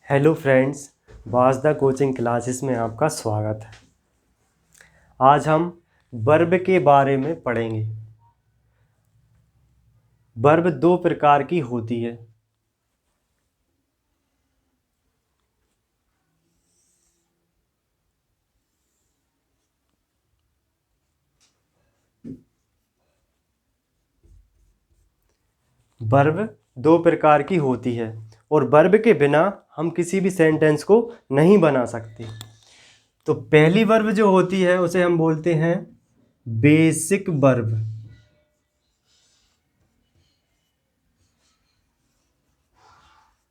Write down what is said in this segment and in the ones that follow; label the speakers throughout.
Speaker 1: Hello friends, Vasda coaching classes में आपका स्वागत है। आज हम वर्ब के बारे में पढ़ेंगे। वर्ब दो प्रकार की होती है। वर्ब दो प्रकार की होती है और वर्ब के बिना हम किसी भी सेंटेंस को नहीं बना सकते। तो पहली वर्ब जो होती है उसे हम बोलते हैं बेसिक वर्ब।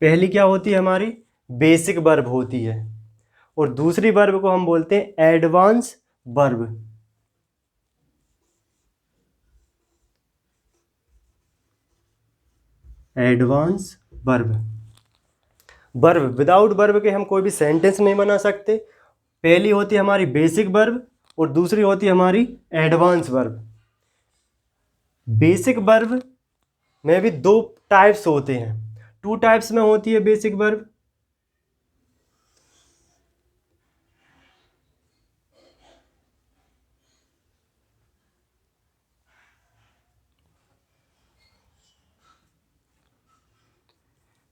Speaker 1: पहली क्या होती है हमारी? बेसिक वर्ब होती है। और दूसरी वर्ब को हम बोलते हैं advance verb. Advance verb. Verb without verb के हम कोई भी सेंटेंस नहीं बना सकते। पहली होती है हमारी बेसिक वर्ब और दूसरी होती है हमारी एडवांस वर्ब। बेसिक वर्ब में भी दो टाइप्स होते हैं। टू टाइप्स में होती है बेसिक वर्ब।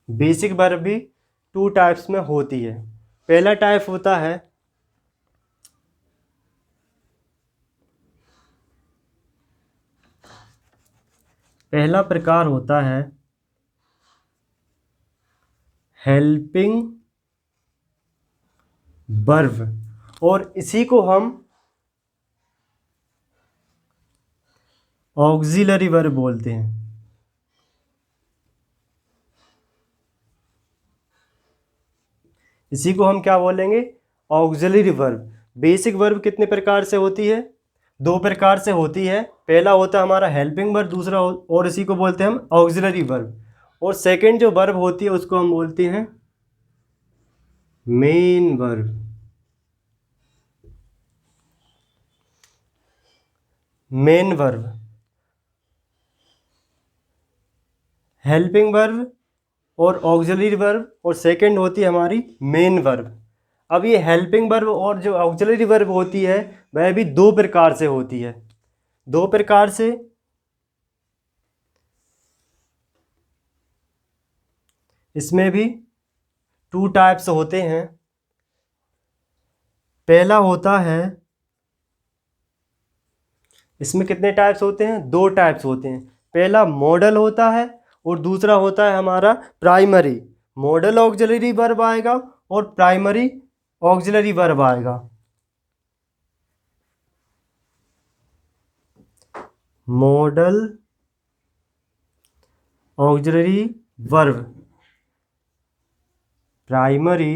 Speaker 1: बेसिक वर्ब भी टू टाइप्स में होती है। पहला टाइप होता है पहला प्रकार होता है हेल्पिंग वर्ब और इसी को हम ऑक्सिलरी वर्ब बोलते हैं। इसी को हम क्या बोलेंगे? Auxiliary verb. बेसिक वर्ब कितने प्रकार से होती है? दो प्रकार से होती है। पहला होता है हमारा हेल्पिंग वर्ब, दूसरा और इसी को बोलते हैं हम ऑक्सिलरी वर्ब। और सेकंड जो वर्ब होती है उसको हम बोलते हैं main verb. Main verb, helping verb और ऑक्सिलरी वर्ब, और सेकंड होती है हमारी मेन वर्ब। अब ये हेल्पिंग वर्ब और जो ऑक्सिलरी वर्ब होती है वह भी दो प्रकार से होती है। दो प्रकार से। इसमें भी टू टाइप्स होते हैं। पहला होता है, इसमें कितने टाइप्स होते हैं? दो टाइप्स होते हैं। पहला मॉडल होता है और दूसरा होता है हमारा प्राइमरी। मॉडल ऑक्सिलरी वर्ब आएगा और प्राइमरी ऑक्सिलरी वर्ब आएगा। Model auxiliary verb, primary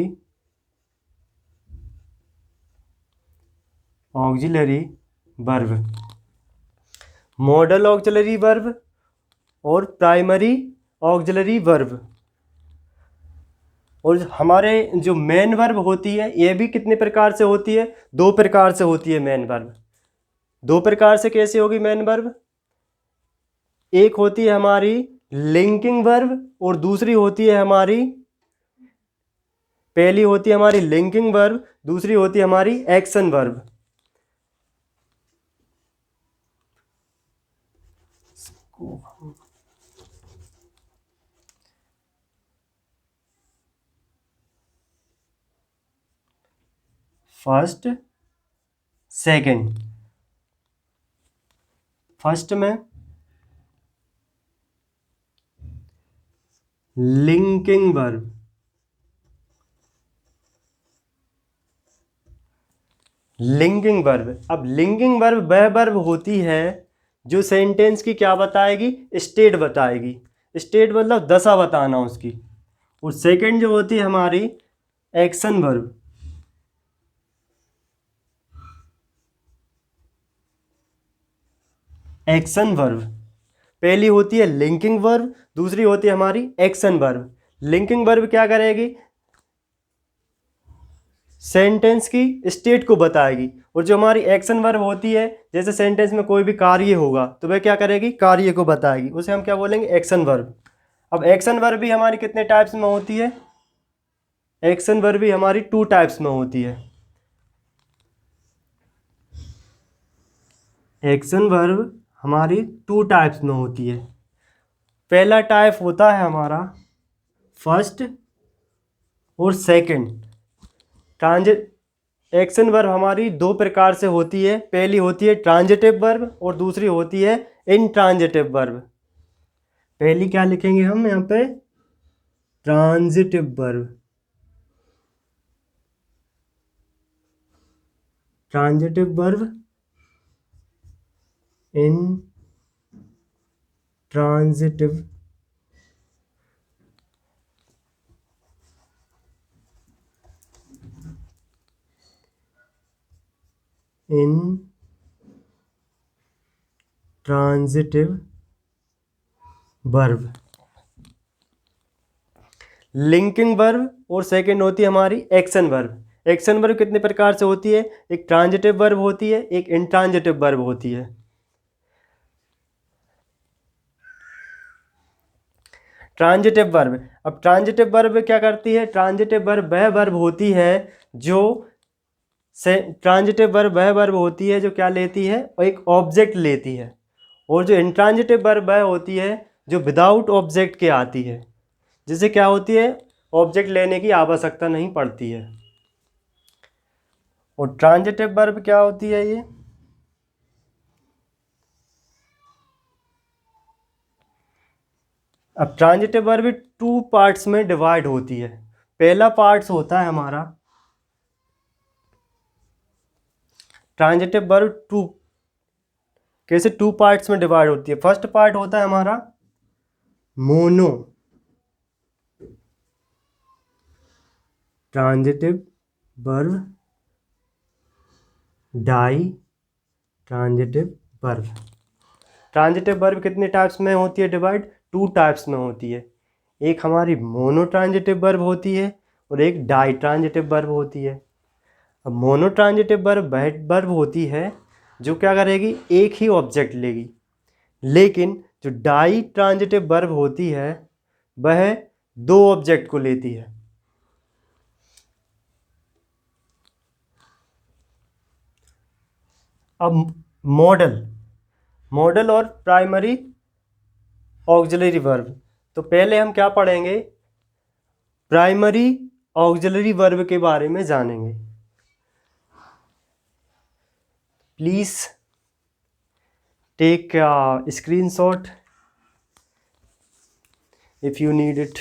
Speaker 1: auxiliary verb. Model auxiliary verb और प्राइमरी ऑक्सिलरी वर्ब। और हमारे जो मेन वर्ब होती है ये भी कितने प्रकार से होती है? दो प्रकार से होती है मेन वर्ब। दो प्रकार से कैसे होगी मेन वर्ब? एक होती है हमारी लिंकिंग वर्ब और दूसरी होती है हमारी, पहली होती है हमारी लिंकिंग वर्ब, दूसरी होती है हमारी action verb. First second. First में लिंकिंग वर्ब, लिंकिंग वर्ब। अब लिंकिंग वर्ब वह वर्ब होती है जो सेंटेंस की क्या बताएगी? स्टेट बताएगी। स्टेट मतलब दशा बताना उसकी। और सेकंड जो होती है हमारी एक्शन वर्ब। Action verb. पहली होती है लिंकिंग वर्ब, दूसरी होती है हमारी एक्शन वर्ब। लिंकिंग वर्ब क्या करेगी? सेंटेंस की स्टेट को बताएगी। और जो हमारी एक्शन वर्ब होती है, जैसे सेंटेंस में कोई भी कार्य होगा तो वह क्या करेगी? कार्य को बताएगी। उसे हम क्या बोलेंगे? Action verb. अब एक्शन वर्ब भी हमारी कितने टाइप्स में होती है? एक्शन वर्ब भी हमारी 2 टाइप्स में होती है। एक्शन वर्ब हमारी 2 टाइप्स में होती है। पहला टाइप होता है हमारा फर्स्ट और सेकंड। ट्रांजिट एक्शन वर्ब हमारी 2 प्रकार से होती है। पहली होती है ट्रांजिटिव वर्ब और दूसरी होती है इनट्रांजिटिव वर्ब। पहली क्या लिखेंगे हम यहाँ पे? Transitive verb. ट्रांजिटिव वर्ब, इन ट्रांजिटिव इन ट्रांजिटिव वर्ब। लिंकिंग वर्ब और सेकंड होती है हमारी एक्शन वर्ब। एक्शन वर्ब कितने प्रकार से होती है? एक ट्रांजिटिव वर्ब होती है, एक इंट्रांजिटिव वर्ब होती है। ट्रांजिटिव वर्ब, अब ट्रांजिटिव वर्ब क्या करती है? ट्रांजिटिव वर्ब वह वर्ब होती है जो ट्रांजिटिव वर्ब वह वर्ब होती है जो क्या लेती है? एक ऑब्जेक्ट लेती है। और जो इंट्रांजिटिव वर्ब वह होती है जो विदाउट ऑब्जेक्ट के आती है, जिसे क्या होती है? ऑब्जेक्ट लेने की आवश्यकता नहीं पड़ती है। और ट्रांजिटिव वर्ब क्या होती है ये? अब ट्रांजिटिव वर्ब 2 पार्ट्स में डिवाइड होती है। पहला पार्ट्स होता है हमारा ट्रांजिटिव वर्ब 2 कैसे 2 पार्ट्स में डिवाइड होती है। फर्स्ट पार्ट होता है हमारा monotransitive verb, ditransitive verb. Transitive verb कितने टाइप्स में होती है डिवाइड? 2 टाइप्स में होती है। एक हमारी मोनो ट्रांजिटिव वर्ब होती है और एक डाई ट्रांजिटिव वर्ब होती है। अब मोनो ट्रांजिटिव वर्ब वह वर्ब होती है जो क्या करेगी? एक ही ऑब्जेक्ट लेगी। लेकिन जो डाई ट्रांजिटिव वर्ब होती है वह 2 ऑब्जेक्ट को लेती है। अब मॉडल और प्राइमरी ऑक्सिलरी वर्ब। तो पहले हम क्या पढ़ेंगे? प्राइमरी ऑक्सिलरी वर्ब के बारे में जानेंगे। Please take screenshot if you need it.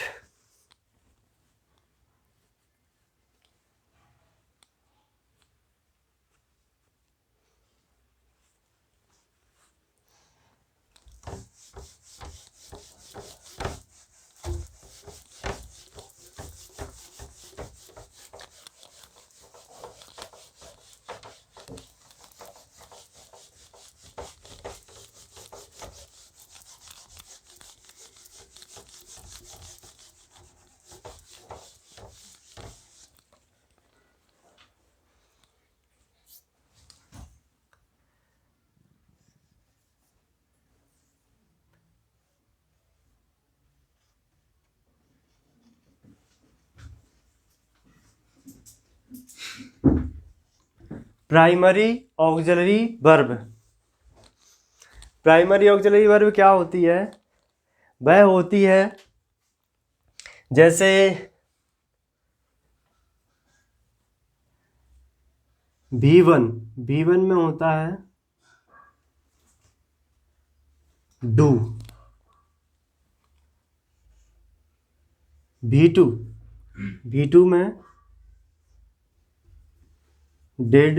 Speaker 1: Primary auxiliary verb. Primary auxiliary verb क्या होती है? वह होती है जैसे V1 में होता है डू। V2 में did.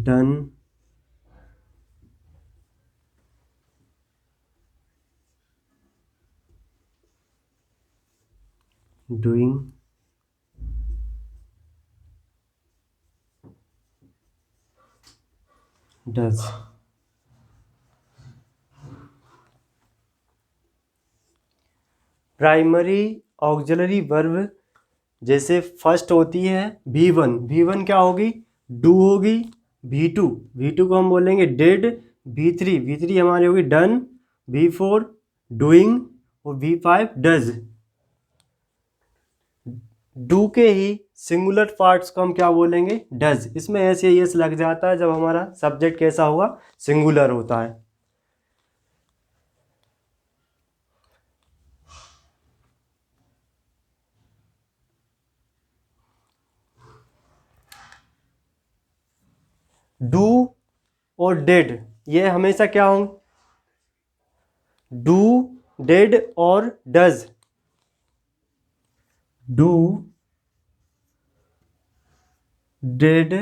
Speaker 1: Done. Doing. Does. Primary auxiliary verb जैसे फर्स्ट होती है V1 क्या होगी? डू होगी। V2 को हम बोलेंगे डिड। V3 हमारी होगी डन। V4 डूइंग और V5 डज। डू के ही सिंगुलर पार्ट्स को हम क्या बोलेंगे, डज। इसमें ऐसे यस लग जाता है जब हमारा सब्जेक्ट कैसा होगा, सिंगुलर होता है। डू और डिड ये हमेशा क्या होंगे, डू, डिड और डज। डू, डिड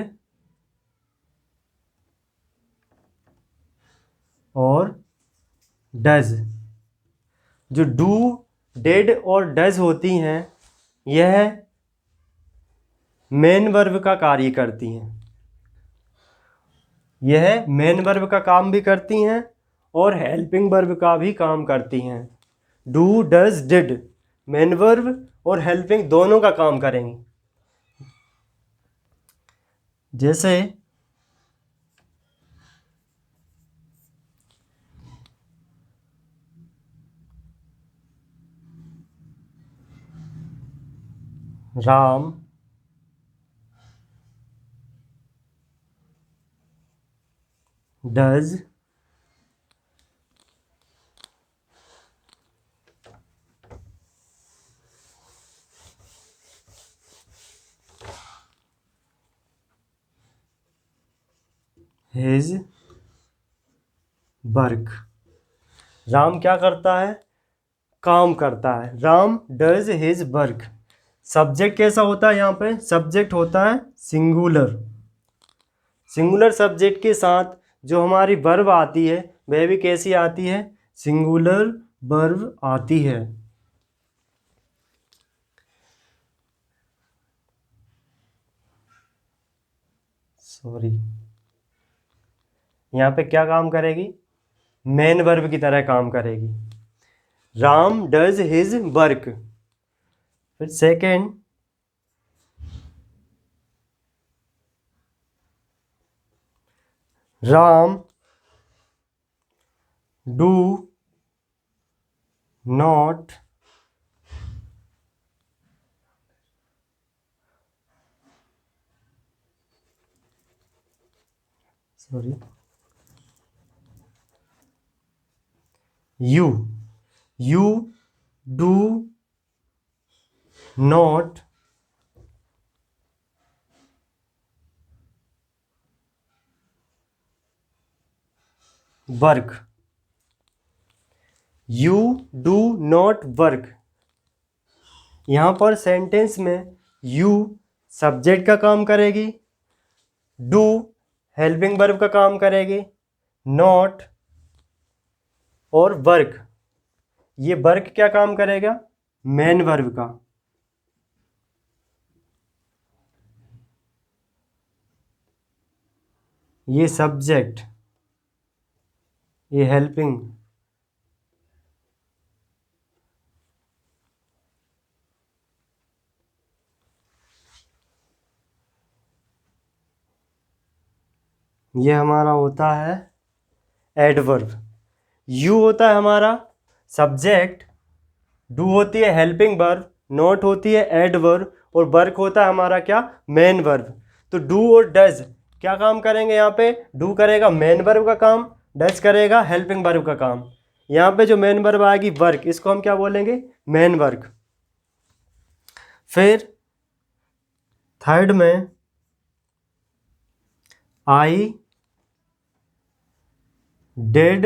Speaker 1: और डज। जो डू, डिड और डज होती हैं यह मेन वर्ब का कार्य करती हैं। यह मेन वर्ब का काम भी करती हैं और हेल्पिंग वर्ब का भी काम करती हैं। Do, does, did main verb और हेल्पिंग दोनों का काम करेंगी। जैसे Ram does his work. Ram क्या करता है, काम करता है। Ram does his work. Subject कैसा होता है, यहाँ पे सब्जेक्ट होता है सिंगुलर। सिंगुलर सब्जेक्ट के साथ जो हमारी वर्ब आती है वह भी कैसी आती है, सिंगुलर वर्ब आती है। सॉरी, यहाँ पे क्या काम करेगी, मेन वर्ब की तरह काम करेगी। Ram does his work. फिर second, Ram do not sorry you do not work. You do not work. यहाँ पर सेंटेंस में यू सब्जेक्ट का काम करेगी, डू हेल्पिंग वर्ब का काम करेगी, नॉट और वर्क, ये वर्क क्या काम करेगा, मेन वर्ब का। ये सब्जेक्ट, ये हेल्पिंग, ये हमारा होता है एडवर्ब। यू होता है हमारा सब्जेक्ट, डू होती है हेल्पिंग वर्ब, नॉट होती है एडवर्ब और वर्क होता है हमारा क्या, मेन वर्ब। तो डू और डज क्या काम करेंगे, यहाँ पे डू करेगा मेन वर्ब का काम, डज करेगा हेल्पिंग वर्ब का काम। यहाँ पे जो मेन वर्ब आएगी वर्क, इसको हम क्या बोलेंगे, मेन वर्क। फिर थर्ड में I did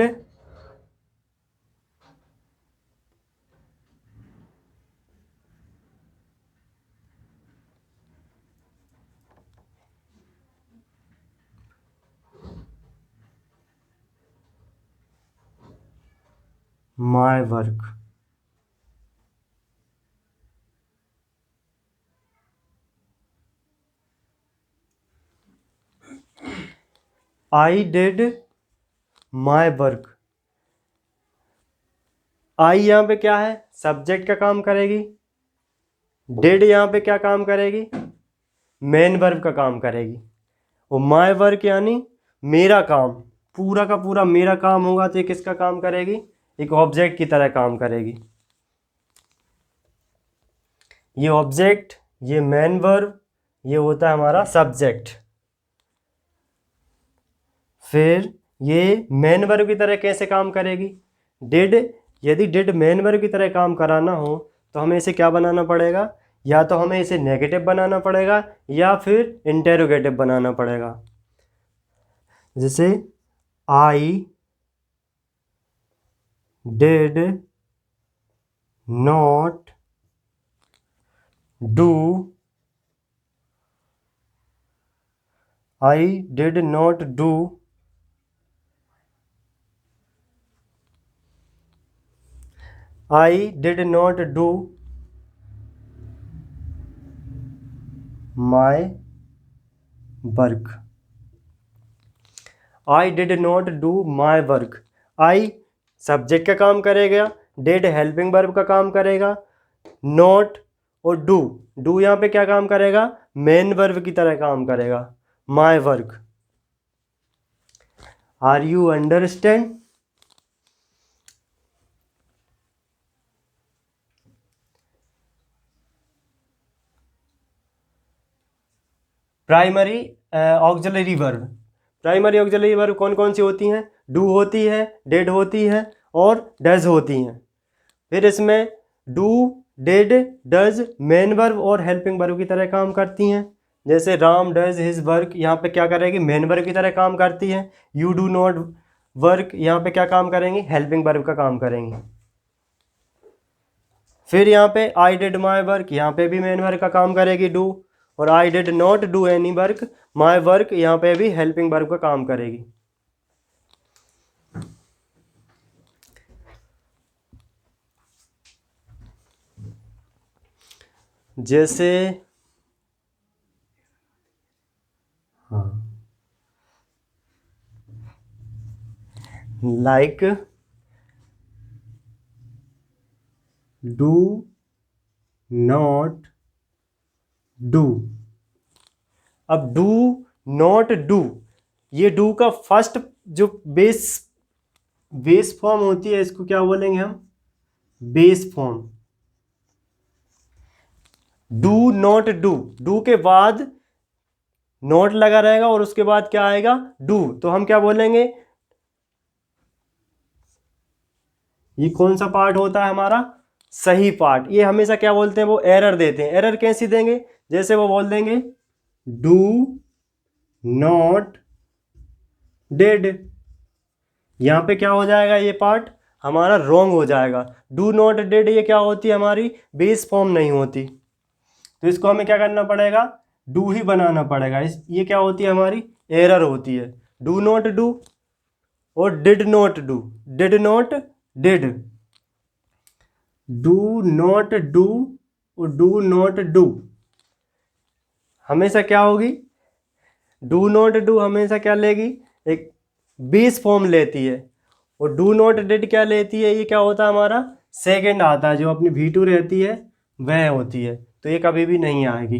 Speaker 1: my work. I did my work. I यहाँ पे क्या है, सब्जेक्ट का काम करेगी। डिड यहाँ पे क्या काम करेगी, मेन वर्ब का काम करेगी। और माय वर्क यानी मेरा काम, पूरा का पूरा मेरा काम होगा तो ये किसका काम करेगी, एक ऑब्जेक्ट की तरह काम करेगी। ये ऑब्जेक्ट, ये मेन वर्ब, ये होता है हमारा सब्जेक्ट। फिर ये मेन वर्ब की तरह कैसे काम करेगी, डिड। यदि डिड मेन वर्ब की तरह काम कराना हो तो हमें इसे क्या बनाना पड़ेगा, या तो हमें इसे नेगेटिव बनाना पड़ेगा या फिर इंटेरोगेटिव बनाना पड़ेगा। जैसे I did not do, I did not do I did not do my work. I did not do my work. I subject का काम करेगा, did हेल्पिंग वर्ब का काम करेगा, not और do यहाँ पे क्या काम करेगा, मेन वर्ब की तरह काम करेगा, my work. Are you understand? Primary auxiliary verb, primary auxiliary verb कौन कौन सी होती हैं, डू होती है, डेड होती है और डज होती हैं। फिर इसमें do, dead, does main verb और हेल्पिंग वर्ब की तरह काम करती हैं। जैसे राम डज हिज वर्क, यहाँ पे क्या करेगी, मेन वर्ब की तरह काम करती है। यू डू नॉट वर्क, यहाँ पे क्या काम करेंगी, हेल्पिंग वर्ब का काम करेंगी। फिर यहाँ पे आई डिड माई वर्क, यहाँ पे भी मेन वर्ब का काम करेगी डू, और I did not do any work my work, यहाँ पे भी हेल्पिंग वर्ब का काम करेगी। जैसे लाइक डू नॉट डू। अब डू नॉट डू, ये डू का फर्स्ट जो बेस फॉर्म होती है, इसको क्या बोलेंगे हम, base form. Do not do के बाद नॉट लगा रहेगा और उसके बाद क्या आएगा, डू, तो हम क्या बोलेंगे, ये कौन सा पार्ट होता है हमारा, सही पार्ट। ये हमेशा क्या बोलते हैं, वो एरर देते हैं। एरर कैसी देंगे, जैसे वो बोल देंगे डू नॉट डेड, यहाँ पे क्या हो जाएगा, ये पार्ट हमारा रॉन्ग हो जाएगा। डू नॉट डेड ये क्या होती है, हमारी बेस फॉर्म नहीं होती, तो इसको हमें क्या करना पड़ेगा, डू ही बनाना पड़ेगा। ये क्या होती है, हमारी एरर होती है। डू नॉट डू और did not do, did not did, do not do और डू नॉट डू हमेशा क्या होगी, डू नॉट डू हमेशा क्या लेगी, एक बेस फॉर्म लेती है, और डू नॉट डिड क्या लेती है, ये क्या होता है हमारा सेकंड आता है, जो अपनी V2 रहती है वह होती है, तो ये कभी भी नहीं आएगी।